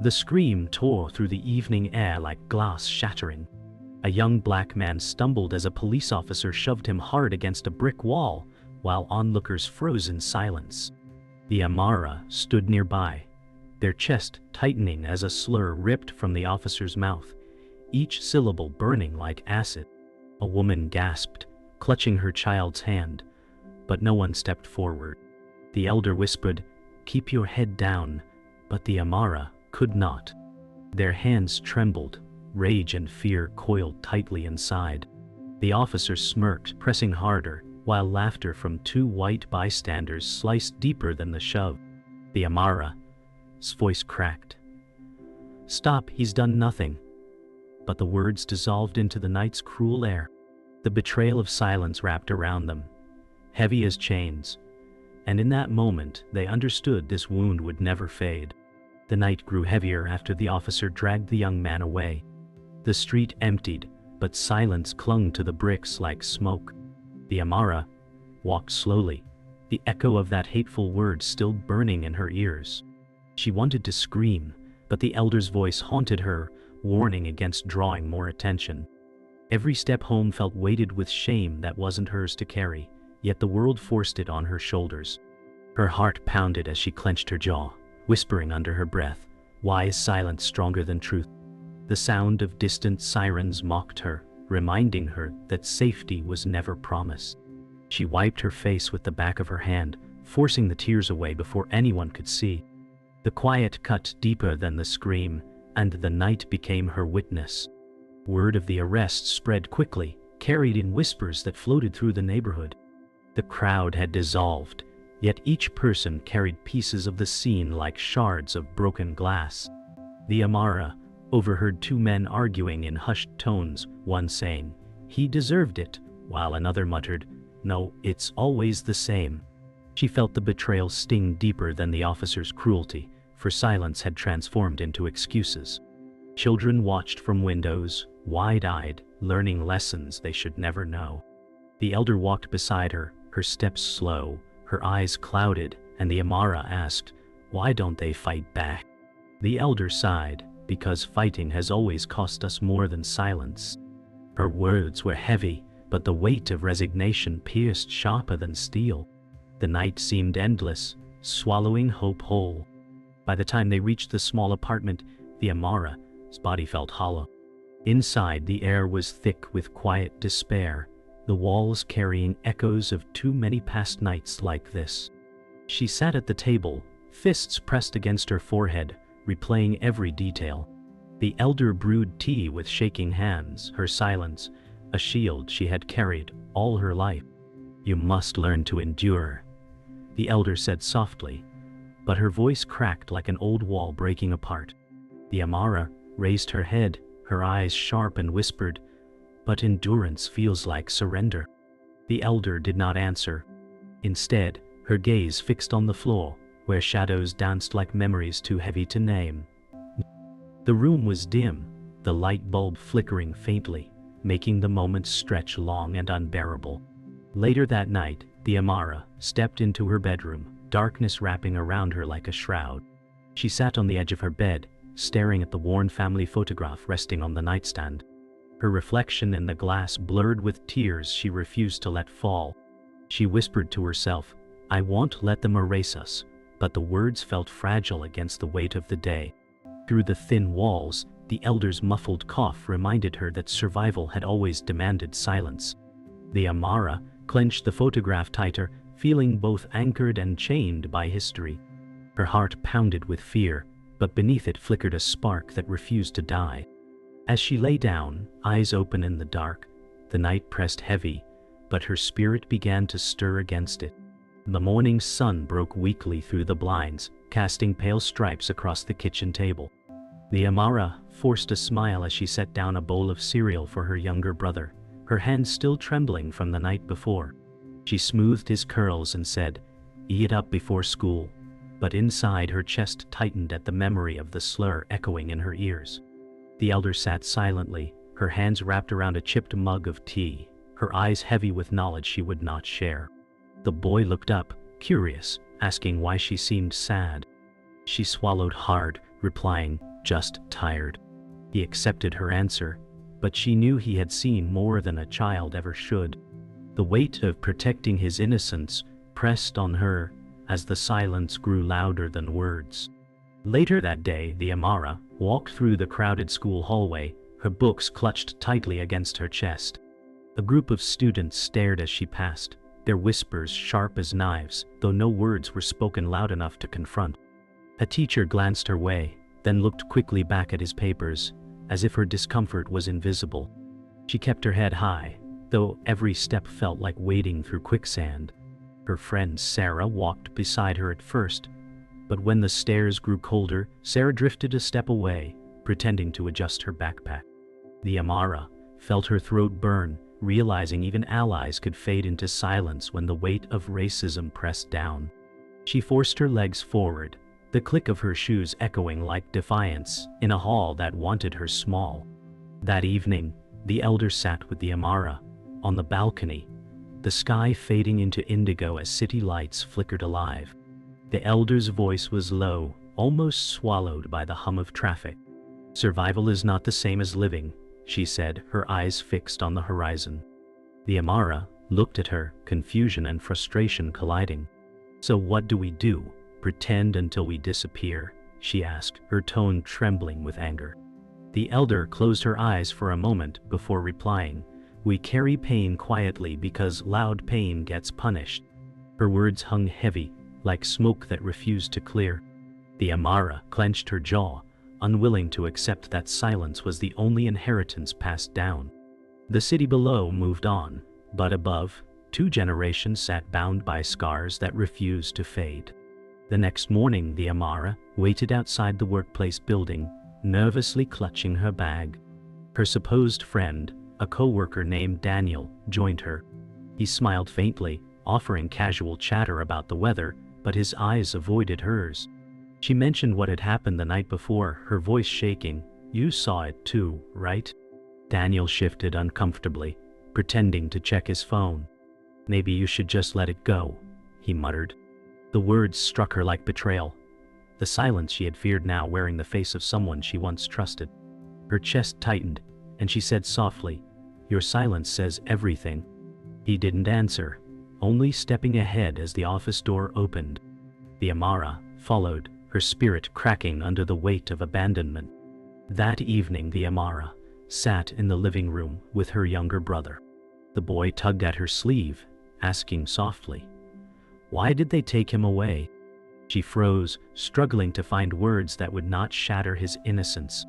The scream tore through the evening air like glass shattering. A young black man stumbled as a police officer shoved him hard against a brick wall, while onlookers froze in silence. The Amara stood nearby, their chest tightening as a slur ripped from the officer's mouth, each syllable burning like acid. A woman gasped, clutching her child's hand, but no one stepped forward. The elder whispered, "Keep your head down," but the Amara could not. Their hands trembled, rage and fear coiled tightly inside. The officer smirked, pressing harder, while laughter from two white bystanders sliced deeper than the shove. The Amara's voice cracked. "Stop, he's done nothing." But the words dissolved into the night's cruel air. The betrayal of silence wrapped around them, heavy as chains, and in that moment they understood this wound would never fade. The night grew heavier after the officer dragged the young man away. The street emptied, but silence clung to the bricks like smoke. The Amara walked slowly, the echo of that hateful word still burning in her ears. She wanted to scream, but the elder's voice haunted her, warning against drawing more attention. Every step home felt weighted with shame that wasn't hers to carry, yet the world forced it on her shoulders. Her heart pounded as she clenched her jaw, whispering under her breath, "Why is silence stronger than truth?" The sound of distant sirens mocked her, reminding her that safety was never promised. She wiped her face with the back of her hand, forcing the tears away before anyone could see. The quiet cut deeper than the scream, and the night became her witness. Word of the arrest spread quickly, carried in whispers that floated through the neighborhood. The crowd had dissolved, yet each person carried pieces of the scene like shards of broken glass. The Amara overheard two men arguing in hushed tones, one saying, "He deserved it," while another muttered, "No, it's always the same." She felt the betrayal sting deeper than the officer's cruelty, for silence had transformed into excuses. Children watched from windows, wide-eyed, learning lessons they should never know. The elder walked beside her, her steps slow, her eyes clouded, and the Amara asked, "Why don't they fight back?" The elder sighed, "Because fighting has always cost us more than silence." Her words were heavy, but the weight of resignation pierced sharper than steel. The night seemed endless, swallowing hope whole. By the time they reached the small apartment, the Amara's body felt hollow. Inside, the air was thick with quiet despair, the walls carrying echoes of too many past nights like this. She sat at the table, fists pressed against her forehead, replaying every detail. The elder brewed tea with shaking hands, her silence a shield she had carried all her life. "You must learn to endure," the elder said softly, but her voice cracked like an old wall breaking apart. The Amara raised her head, her eyes sharp, and whispered, "But endurance feels like surrender." The elder did not answer. Instead, her gaze fixed on the floor, where shadows danced like memories too heavy to name. The room was dim, the light bulb flickering faintly, making the moments stretch long and unbearable. Later that night, the Amara stepped into her bedroom, darkness wrapping around her like a shroud. She sat on the edge of her bed, staring at the worn family photograph resting on the nightstand. Her reflection in the glass blurred with tears she refused to let fall. She whispered to herself, "I won't let them erase us," but the words felt fragile against the weight of the day. Through the thin walls, the elder's muffled cough reminded her that survival had always demanded silence. The Amara clenched the photograph tighter, feeling both anchored and chained by history. Her heart pounded with fear, but beneath it flickered a spark that refused to die. As she lay down, eyes open in the dark, the night pressed heavy, but her spirit began to stir against it. The morning sun broke weakly through the blinds, casting pale stripes across the kitchen table. The Amara forced a smile as she set down a bowl of cereal for her younger brother, her hands still trembling from the night before. She smoothed his curls and said, "Eat up before school," but inside her chest tightened at the memory of the slur echoing in her ears. The elder sat silently, her hands wrapped around a chipped mug of tea, her eyes heavy with knowledge she would not share. The boy looked up, curious, asking why she seemed sad. She swallowed hard, replying, just tired. He accepted her answer, but she knew he had seen more than a child ever should. The weight of protecting his innocence pressed on her as the silence grew louder than words. Later that day, the Amara walked through the crowded school hallway, her books clutched tightly against her chest. A group of students stared as she passed, their whispers sharp as knives, though no words were spoken loud enough to confront. A teacher glanced her way, then looked quickly back at his papers, as if her discomfort was invisible. She kept her head high, though every step felt like wading through quicksand. Her friend Sarah walked beside her at first, but when the stairs grew colder, Sarah drifted a step away, pretending to adjust her backpack. The Amara felt her throat burn, realizing even allies could fade into silence when the weight of racism pressed down. She forced her legs forward, the click of her shoes echoing like defiance in a hall that wanted her small. That evening, the elder sat with the Amara on the balcony, the sky fading into indigo as city lights flickered alive. The elder's voice was low, almost swallowed by the hum of traffic. "Survival is not the same as living," she said, her eyes fixed on the horizon. The Amara looked at her, confusion and frustration colliding. "So what do we do? Pretend until we disappear?" she asked, her tone trembling with anger. The elder closed her eyes for a moment before replying, "We carry pain quietly because loud pain gets punished." Her words hung heavy, like smoke that refused to clear. The Amara clenched her jaw, unwilling to accept that silence was the only inheritance passed down. The city below moved on, but above, 2 generations sat bound by scars that refused to fade. The next morning, the Amara waited outside the workplace building, nervously clutching her bag. Her supposed friend, a coworker named Daniel, joined her. He smiled faintly, offering casual chatter about the weather, but his eyes avoided hers. She mentioned what had happened the night before, her voice shaking. "You saw it too, right?" Daniel shifted uncomfortably, pretending to check his phone. "Maybe you should just let it go," he muttered. The words struck her like betrayal. The silence she had feared now wearing the face of someone she once trusted. Her chest tightened, and she said softly, "Your silence says everything." He didn't answer, only stepping ahead as the office door opened. The Amara followed, her spirit cracking under the weight of abandonment. That evening, the Amara sat in the living room with her younger brother. The boy tugged at her sleeve, asking softly, "Why did they take him away?" She froze, struggling to find words that would not shatter his innocence.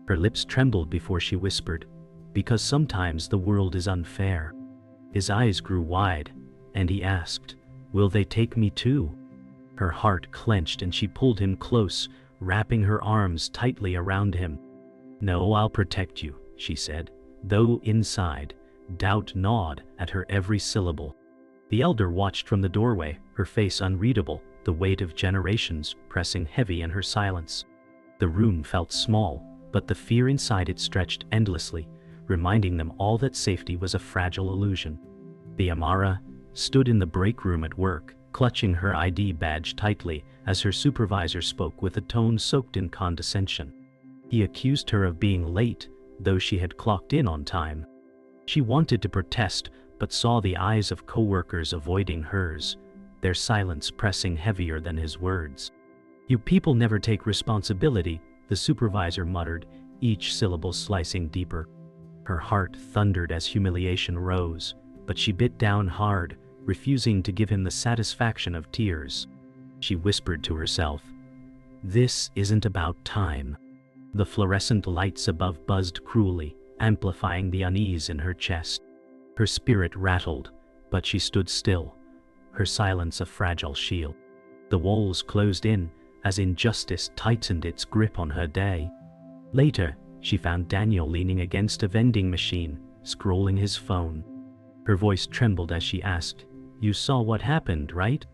Her lips trembled before she whispered, "Because sometimes the world is unfair." His eyes grew wide, and he asked, "Will they take me too?" Her heart clenched and she pulled him close, wrapping her arms tightly around him. "No, I'll protect you," she said, though inside, doubt gnawed at her every syllable. The elder watched from the doorway, her face unreadable, the weight of generations pressing heavy in her silence. The room felt small, but the fear inside it stretched endlessly, reminding them all that safety was a fragile illusion. The Amara stood in the break room at work, clutching her ID badge tightly as her supervisor spoke with a tone soaked in condescension. He accused her of being late, though she had clocked in on time. She wanted to protest, but saw the eyes of coworkers avoiding hers, their silence pressing heavier than his words. "You people never take responsibility," the supervisor muttered, each syllable slicing deeper. Her heart thundered as humiliation rose, but she bit down hard, refusing to give him the satisfaction of tears. She whispered to herself, "This isn't about time." The fluorescent lights above buzzed cruelly, amplifying the unease in her chest. Her spirit rattled, but she stood still, her silence a fragile shield. The walls closed in as injustice tightened its grip on her day. Later, she found Daniel leaning against a vending machine, scrolling his phone. Her voice trembled as she asked, "You saw what happened, right?"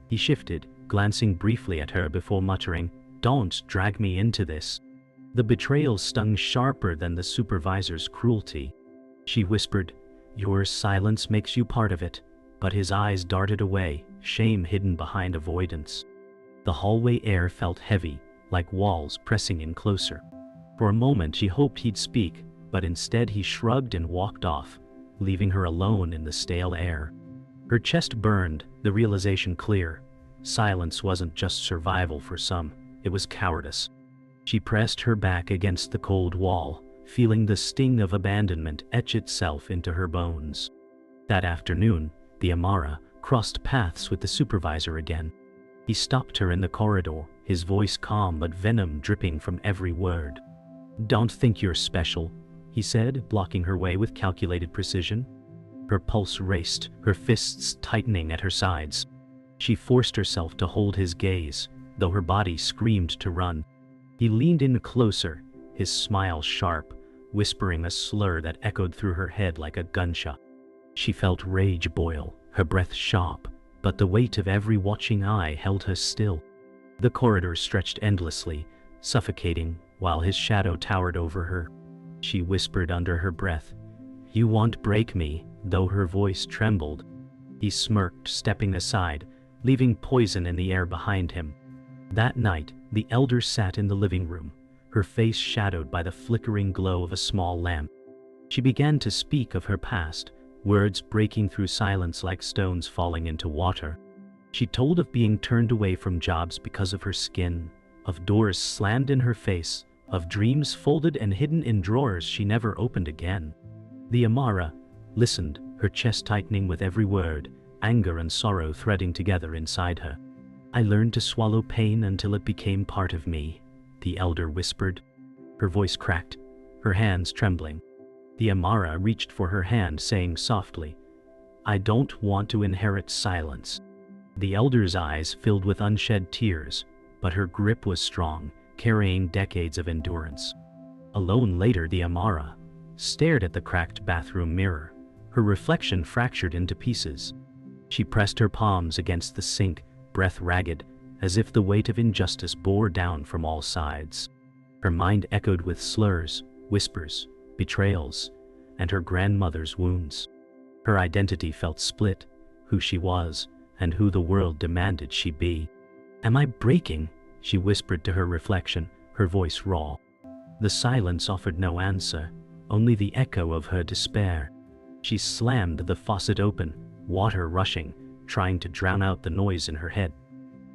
He shifted, glancing briefly at her before muttering, "Don't drag me into this." The betrayal stung sharper than the supervisor's cruelty. She whispered, "Your silence makes you part of it," but his eyes darted away, shame hidden behind avoidance. The hallway air felt heavy, like walls pressing in closer. For a moment she hoped he'd speak, but instead he shrugged and walked off, leaving her alone in the stale air. Her chest burned, the realization clear. Silence wasn't just survival for some, it was cowardice. She pressed her back against the cold wall, feeling the sting of abandonment etch itself into her bones. That afternoon, the Amara crossed paths with the supervisor again. He stopped her in the corridor, his voice calm but venom dripping from every word. "Don't think you're special," he said, blocking her way with calculated precision. Her pulse raced, her fists tightening at her sides. She forced herself to hold his gaze, though her body screamed to run. He leaned in closer, his smile sharp, whispering a slur that echoed through her head like a gunshot. She felt rage boil, her breath sharp, but the weight of every watching eye held her still. The corridor stretched endlessly, suffocating, while his shadow towered over her. She whispered under her breath, "You won't break me," though her voice trembled. He smirked, stepping aside, leaving poison in the air behind him. That night, the elder sat in the living room, her face shadowed by the flickering glow of a small lamp. She began to speak of her past, words breaking through silence like stones falling into water. She told of being turned away from jobs because of her skin, of doors slammed in her face, of dreams folded and hidden in drawers she never opened again. The Amara listened, her chest tightening with every word, anger and sorrow threading together inside her. "I learned to swallow pain until it became part of me," the elder whispered. Her voice cracked, her hands trembling. The Amara reached for her hand, saying softly, "I don't want to inherit silence." The elder's eyes filled with unshed tears, but her grip was strong, carrying decades of endurance. Alone later, the Amara stared at the cracked bathroom mirror, her reflection fractured into pieces. She pressed her palms against the sink, breath ragged, as if the weight of injustice bore down from all sides. Her mind echoed with slurs, whispers, betrayals, and her grandmother's wounds. Her identity felt split, who she was, and who the world demanded she be. "Am I breaking?" she whispered to her reflection, her voice raw. The silence offered no answer, only the echo of her despair. She slammed the faucet open, water rushing, trying to drown out the noise in her head.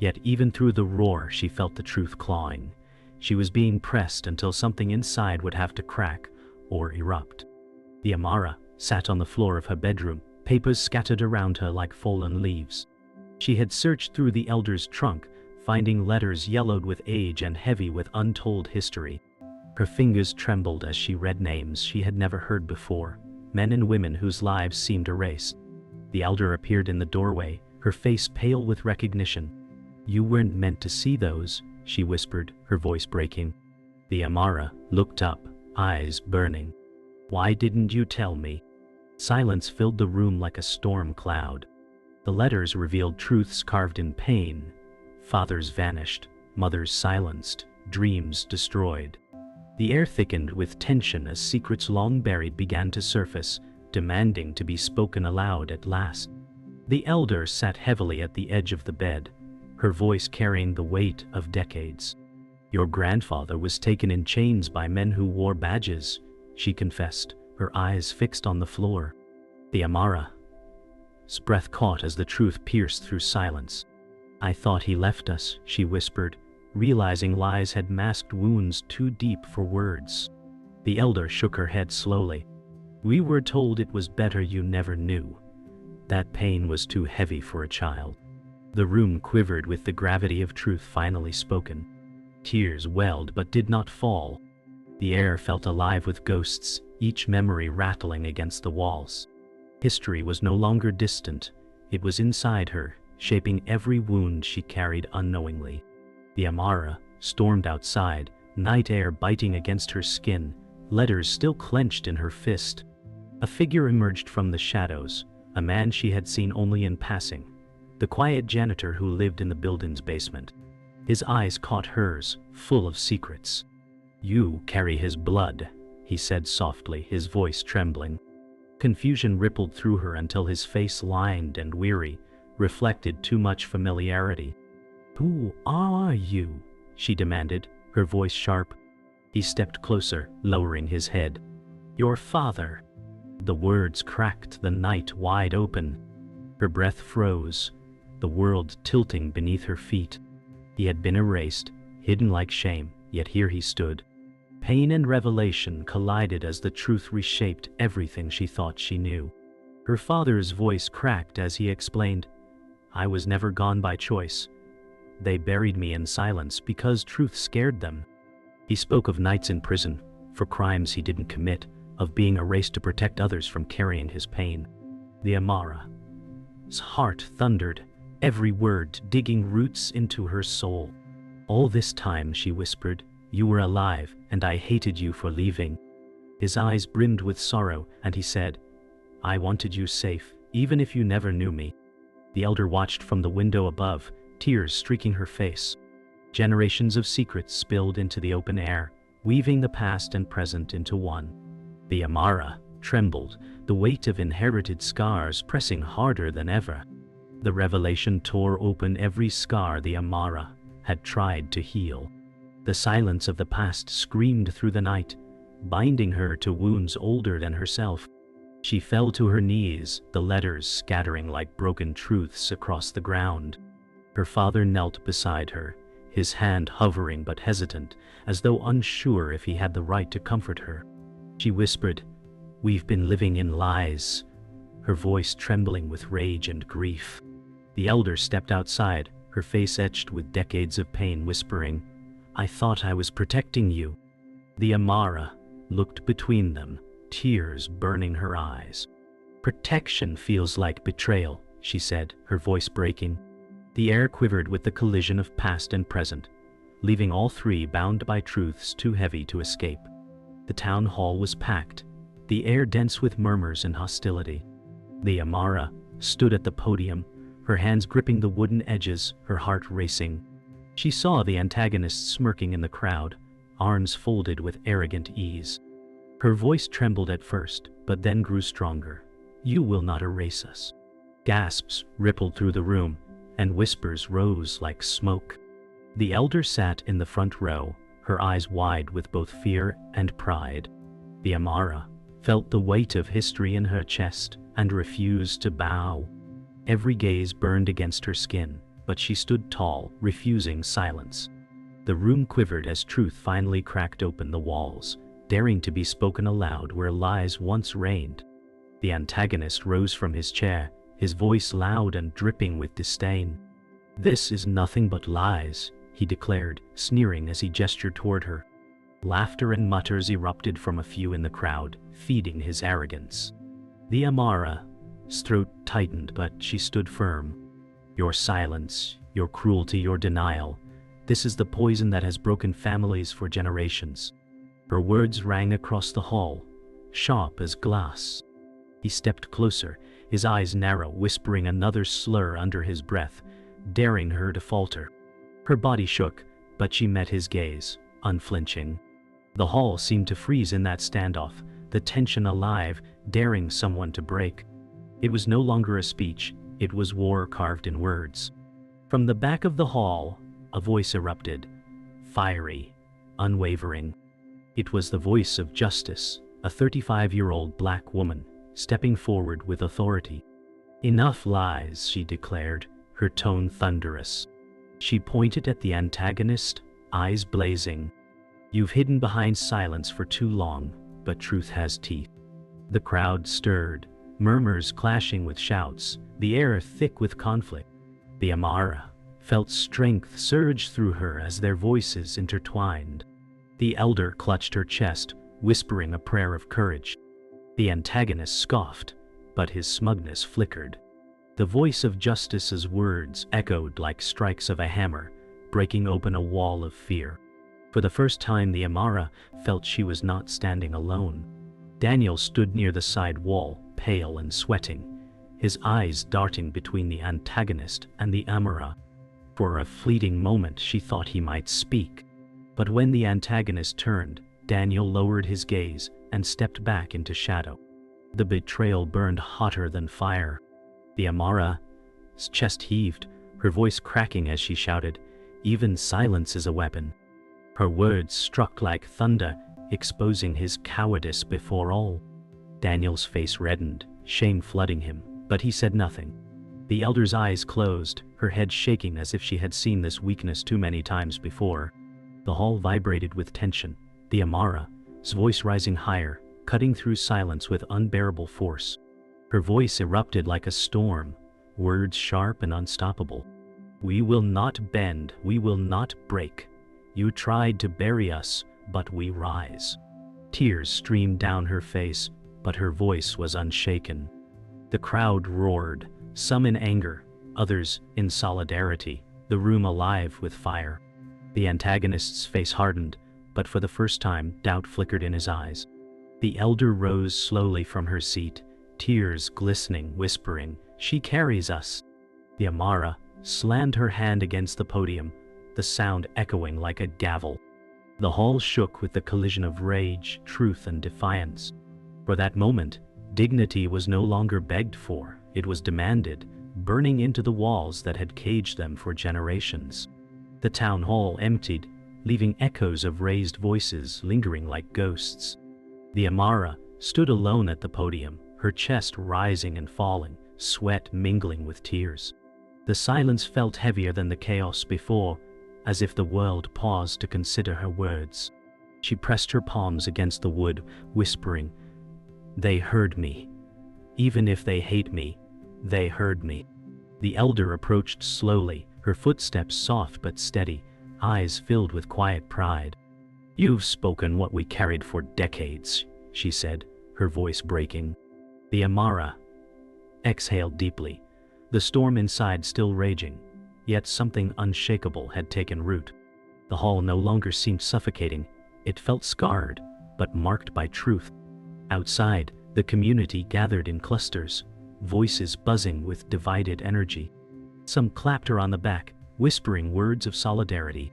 Yet even through the roar, she felt the truth clawing. She was being pressed until something inside would have to crack or erupt. The Amara sat on the floor of her bedroom, papers scattered around her like fallen leaves. She had searched through the elder's trunk, finding letters yellowed with age and heavy with untold history. Her fingers trembled as she read names she had never heard before, men and women whose lives seemed erased. The elder appeared in the doorway, her face pale with recognition. "You weren't meant to see those," she whispered, her voice breaking. The Amara looked up, eyes burning. "Why didn't you tell me?" Silence filled the room like a storm cloud. The letters revealed truths carved in pain. Fathers vanished, mothers silenced, dreams destroyed. The air thickened with tension as secrets long buried began to surface, demanding to be spoken aloud at last. The elder sat heavily at the edge of the bed, her voice carrying the weight of decades. "Your grandfather was taken in chains by men who wore badges," she confessed, her eyes fixed on the floor. The Amara's breath caught as the truth pierced through silence. "I thought he left us," she whispered, realizing lies had masked wounds too deep for words. The elder shook her head slowly. "We were told it was better you never knew. That pain was too heavy for a child." The room quivered with the gravity of truth finally spoken. Tears welled but did not fall. The air felt alive with ghosts, each memory rattling against the walls. History was no longer distant, it was inside her, shaping every wound she carried unknowingly. The Amara stormed outside, night air biting against her skin, letters still clenched in her fist. A figure emerged from the shadows, a man she had seen only in passing, the quiet janitor who lived in the building's basement. His eyes caught hers, full of secrets. "You carry his blood," he said softly, his voice trembling. Confusion rippled through her until his face, lined and weary, reflected too much familiarity. "Who are you?" she demanded, her voice sharp. He stepped closer, lowering his head. "Your father." The words cracked the night wide open. Her breath froze, the world tilting beneath her feet. He had been erased, hidden like shame, yet here he stood. Pain and revelation collided as the truth reshaped everything she thought she knew. Her father's voice cracked as he explained, "I was never gone by choice. They buried me in silence because truth scared them." He spoke of nights in prison, for crimes he didn't commit, of being erased to protect others from carrying his pain. The Amara's heart thundered, every word digging roots into her soul. "All this time," she whispered, "you were alive, and I hated you for leaving." His eyes brimmed with sorrow, and he said, "I wanted you safe, even if you never knew me." The elder watched from the window above, tears streaking her face. Generations of secrets spilled into the open air, weaving the past and present into one. The Amara trembled, the weight of inherited scars pressing harder than ever. The revelation tore open every scar the Amara had tried to heal. The silence of the past screamed through the night, binding her to wounds older than herself. She fell to her knees, the letters scattering like broken truths across the ground. Her father knelt beside her, his hand hovering but hesitant, as though unsure if he had the right to comfort her. She whispered, "We've been living in lies," her voice trembling with rage and grief. The elder stepped outside, her face etched with decades of pain, whispering, "I thought I was protecting you." The Amara looked between them, tears burning her eyes. "Protection feels like betrayal," she said, her voice breaking. The air quivered with the collision of past and present, leaving all three bound by truths too heavy to escape. The town hall was packed, the air dense with murmurs and hostility. The Amara stood at the podium, her hands gripping the wooden edges, her heart racing. She saw the antagonist smirking in the crowd, arms folded with arrogant ease. Her voice trembled at first, but then grew stronger. "You will not erase us." Gasps rippled through the room, and whispers rose like smoke. The elder sat in the front row, her eyes wide with both fear and pride. The Amara felt the weight of history in her chest and refused to bow. Every gaze burned against her skin, but she stood tall, refusing silence. The room quivered as truth finally cracked open the walls, daring to be spoken aloud where lies once reigned. The antagonist rose from his chair, his voice loud and dripping with disdain. "This is nothing but lies," he declared, sneering as he gestured toward her. Laughter and mutters erupted from a few in the crowd, feeding his arrogance. The Amara's throat tightened, but she stood firm. "Your silence, your cruelty, your denial, this is the poison that has broken families for generations." Her words rang across the hall, sharp as glass. He stepped closer, his eyes narrow, whispering another slur under his breath, daring her to falter. Her body shook, but she met his gaze, unflinching. The hall seemed to freeze in that standoff, the tension alive, daring someone to break. It was no longer a speech, it was war carved in words. From the back of the hall, a voice erupted, fiery, unwavering. It was the voice of Justice, a 35-year-old black woman, stepping forward with authority. "Enough lies," she declared, her tone thunderous. She pointed at the antagonist, eyes blazing. "You've hidden behind silence for too long, but truth has teeth." The crowd stirred, murmurs clashing with shouts, the air thick with conflict. The Amara felt strength surge through her as their voices intertwined. The elder clutched her chest, whispering a prayer of courage. The antagonist scoffed, but his smugness flickered. The voice of Justice's words echoed like strikes of a hammer, breaking open a wall of fear. For the first time, the Amara felt she was not standing alone. Daniel stood near the side wall, pale and sweating, his eyes darting between the antagonist and the Amara. For a fleeting moment she thought he might speak. But when the antagonist turned, Daniel lowered his gaze and stepped back into shadow. The betrayal burned hotter than fire. The Amara's chest heaved, her voice cracking as she shouted, "Even silence is a weapon." Her words struck like thunder, exposing his cowardice before all. Daniel's face reddened, shame flooding him, but he said nothing. The elder's eyes closed, her head shaking as if she had seen this weakness too many times before. The hall vibrated with tension, the Amara's voice rising higher, cutting through silence with unbearable force. Her voice erupted like a storm, words sharp and unstoppable. "We will not bend, we will not break. You tried to bury us, but we rise." Tears streamed down her face, but her voice was unshaken. The crowd roared, some in anger, others in solidarity, the room alive with fire. The antagonist's face hardened, but for the first time doubt flickered in his eyes. The elder rose slowly from her seat, tears glistening, whispering, "She carries us." The Amara slammed her hand against the podium, the sound echoing like a gavel. The hall shook with the collision of rage, truth, and defiance. For that moment, dignity was no longer begged for, it was demanded, burning into the walls that had caged them for generations. The town hall emptied, leaving echoes of raised voices lingering like ghosts. The Amara stood alone at the podium, her chest rising and falling, sweat mingling with tears. The silence felt heavier than the chaos before, as if the world paused to consider her words. She pressed her palms against the wood, whispering, "They heard me. Even if they hate me, they heard me." The elder approached slowly, her footsteps soft but steady, eyes filled with quiet pride. "You've spoken what we carried for decades," she said, her voice breaking. The Amara exhaled deeply, the storm inside still raging, yet something unshakable had taken root. The hall no longer seemed suffocating, it felt scarred, but marked by truth. Outside, the community gathered in clusters, voices buzzing with divided energy. Some clapped her on the back, whispering words of solidarity.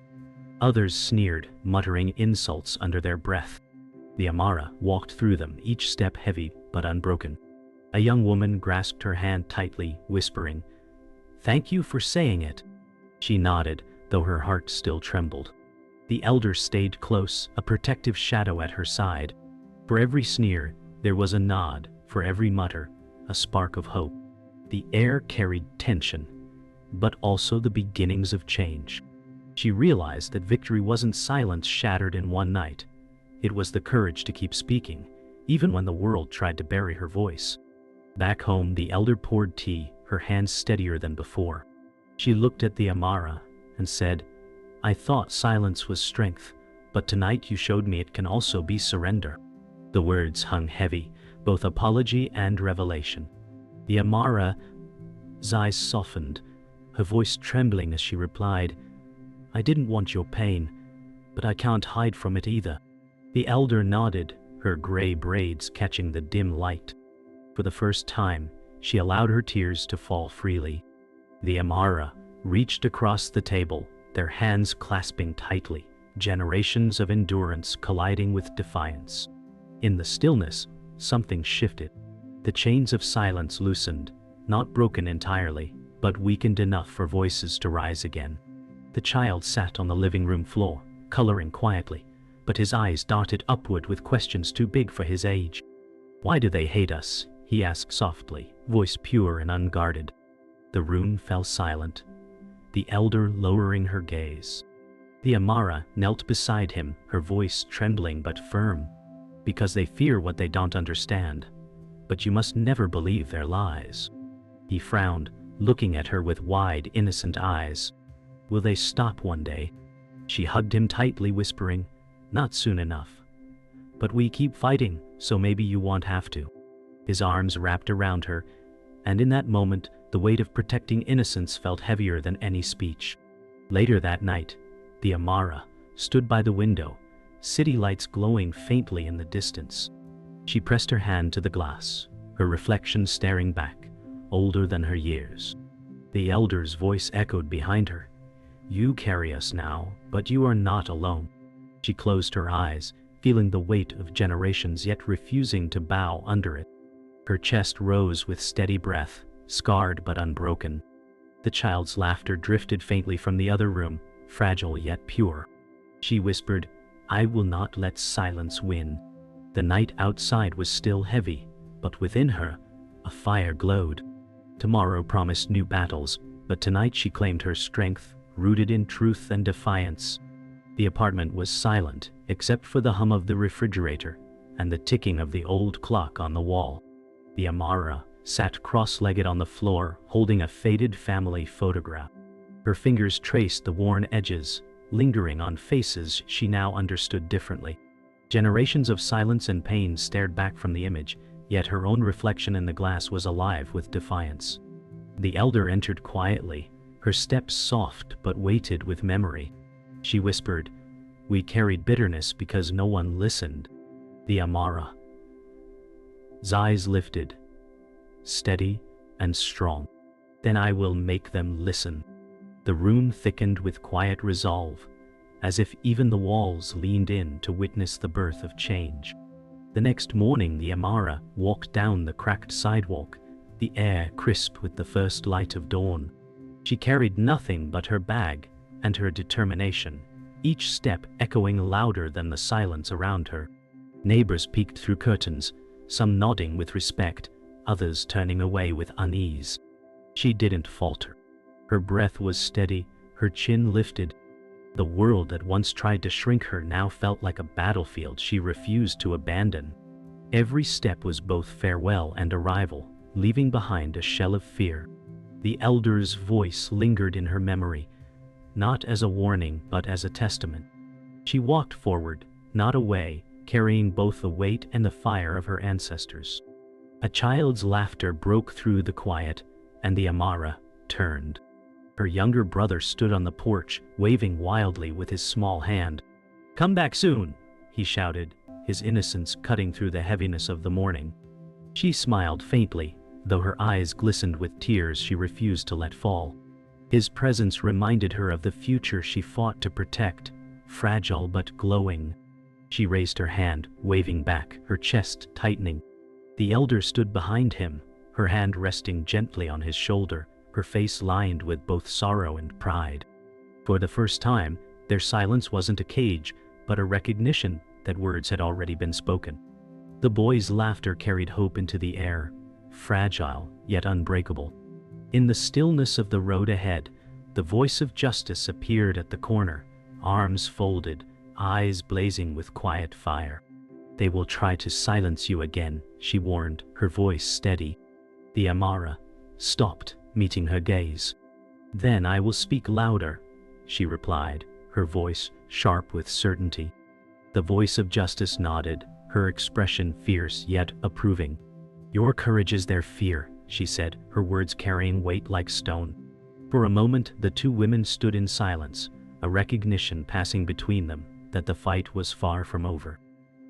Others sneered, muttering insults under their breath. The Amara walked through them, each step heavy but unbroken. A young woman grasped her hand tightly, whispering, "Thank you for saying it." She nodded, though her heart still trembled. The elder stayed close, a protective shadow at her side. For every sneer, there was a nod, for every mutter, a spark of hope. The air carried tension, but also the beginnings of change. She realized that victory wasn't silence shattered in one night. It was the courage to keep speaking, even when the world tried to bury her voice. Back home, the elder poured tea, her hands steadier than before. She looked at the Amara and said, "I thought silence was strength, but tonight you showed me it can also be surrender." The words hung heavy, both apology and revelation. The Amara's eyes softened, her voice trembling as she replied, "I didn't want your pain, but I can't hide from it either." The elder nodded, her gray braids catching the dim light. For the first time, she allowed her tears to fall freely. The Amara reached across the table, their hands clasping tightly, generations of endurance colliding with defiance. In the stillness, something shifted. The chains of silence loosened, not broken entirely, but weakened enough for voices to rise again. The child sat on the living room floor, coloring quietly, but his eyes darted upward with questions too big for his age. "Why do they hate us?" he asked softly, voice pure and unguarded. The room fell silent, the elder lowering her gaze. The Amara knelt beside him, her voice trembling but firm. "Because they fear what they don't understand. But you must never believe their lies." He frowned, looking at her with wide, innocent eyes. "Will they stop one day?" She hugged him tightly, whispering, "Not soon enough. But we keep fighting, so maybe you won't have to." His arms wrapped around her, and in that moment, the weight of protecting innocence felt heavier than any speech. Later that night, the Amara stood by the window, city lights glowing faintly in the distance. She pressed her hand to the glass, her reflection staring back, older than her years. The elder's voice echoed behind her, "You carry us now, but you are not alone." She closed her eyes, feeling the weight of generations yet refusing to bow under it. Her chest rose with steady breath, scarred but unbroken. The child's laughter drifted faintly from the other room, fragile yet pure. She whispered, "I will not let silence win." The night outside was still heavy, but within her, a fire glowed. Tomorrow promised new battles, but tonight she claimed her strength, rooted in truth and defiance. The apartment was silent, except for the hum of the refrigerator and the ticking of the old clock on the wall. The Amara sat cross-legged on the floor, holding a faded family photograph. Her fingers traced the worn edges, lingering on faces she now understood differently. Generations of silence and pain stared back from the image, yet her own reflection in the glass was alive with defiance. The elder entered quietly, her steps soft but weighted with memory. She whispered, "We carried bitterness because no one listened." The Amara's eyes lifted, steady and strong. "Then I will make them listen." The room thickened with quiet resolve, as if even the walls leaned in to witness the birth of change. The next morning the Amara walked down the cracked sidewalk, the air crisp with the first light of dawn. She carried nothing but her bag and her determination, each step echoing louder than the silence around her. Neighbors peeked through curtains, some nodding with respect, others turning away with unease. She didn't falter. Her breath was steady, her chin lifted. The world that once tried to shrink her now felt like a battlefield she refused to abandon. Every step was both farewell and arrival, leaving behind a shell of fear. The elder's voice lingered in her memory, not as a warning but as a testament. She walked forward, not away, carrying both the weight and the fire of her ancestors. A child's laughter broke through the quiet, and the Amara turned. Her younger brother stood on the porch, waving wildly with his small hand. "Come back soon," he shouted, his innocence cutting through the heaviness of the morning. She smiled faintly, though her eyes glistened with tears she refused to let fall. His presence reminded her of the future she fought to protect, fragile but glowing. She raised her hand, waving back, her chest tightening. The elder stood behind him, her hand resting gently on his shoulder, her face lined with both sorrow and pride. For the first time, their silence wasn't a cage, but a recognition that words had already been spoken. The boy's laughter carried hope into the air, fragile yet unbreakable. In the stillness of the road ahead, the voice of justice appeared at the corner, arms folded, eyes blazing with quiet fire. "They will try to silence you again," she warned, her voice steady. The Amara stopped, meeting her gaze. "Then I will speak louder," she replied, her voice sharp with certainty. The voice of justice nodded, her expression fierce yet approving. "Your courage is their fear," she said, her words carrying weight like stone. For a moment the two women stood in silence, a recognition passing between them that the fight was far from over.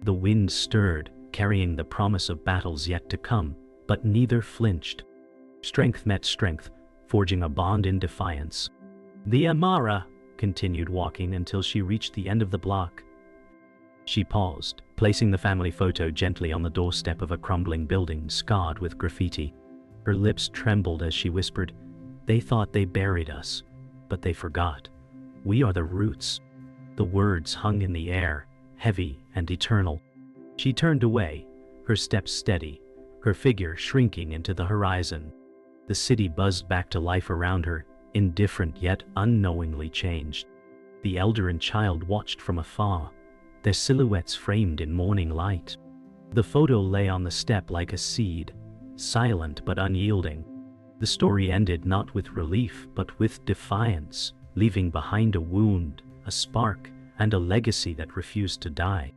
The wind stirred, carrying the promise of battles yet to come, but neither flinched. Strength met strength, forging a bond in defiance. The Amara continued walking until she reached the end of the block. She paused, placing the family photo gently on the doorstep of a crumbling building scarred with graffiti. Her lips trembled as she whispered, "They thought they buried us, but they forgot. We are the roots." The words hung in the air, heavy and eternal. She turned away, her steps steady, her figure shrinking into the horizon. The city buzzed back to life around her, indifferent yet unknowingly changed. The elder and child watched from afar, their silhouettes framed in morning light. The photo lay on the step like a seed, silent but unyielding. The story ended not with relief but with defiance, leaving behind a wound, a spark, and a legacy that refused to die.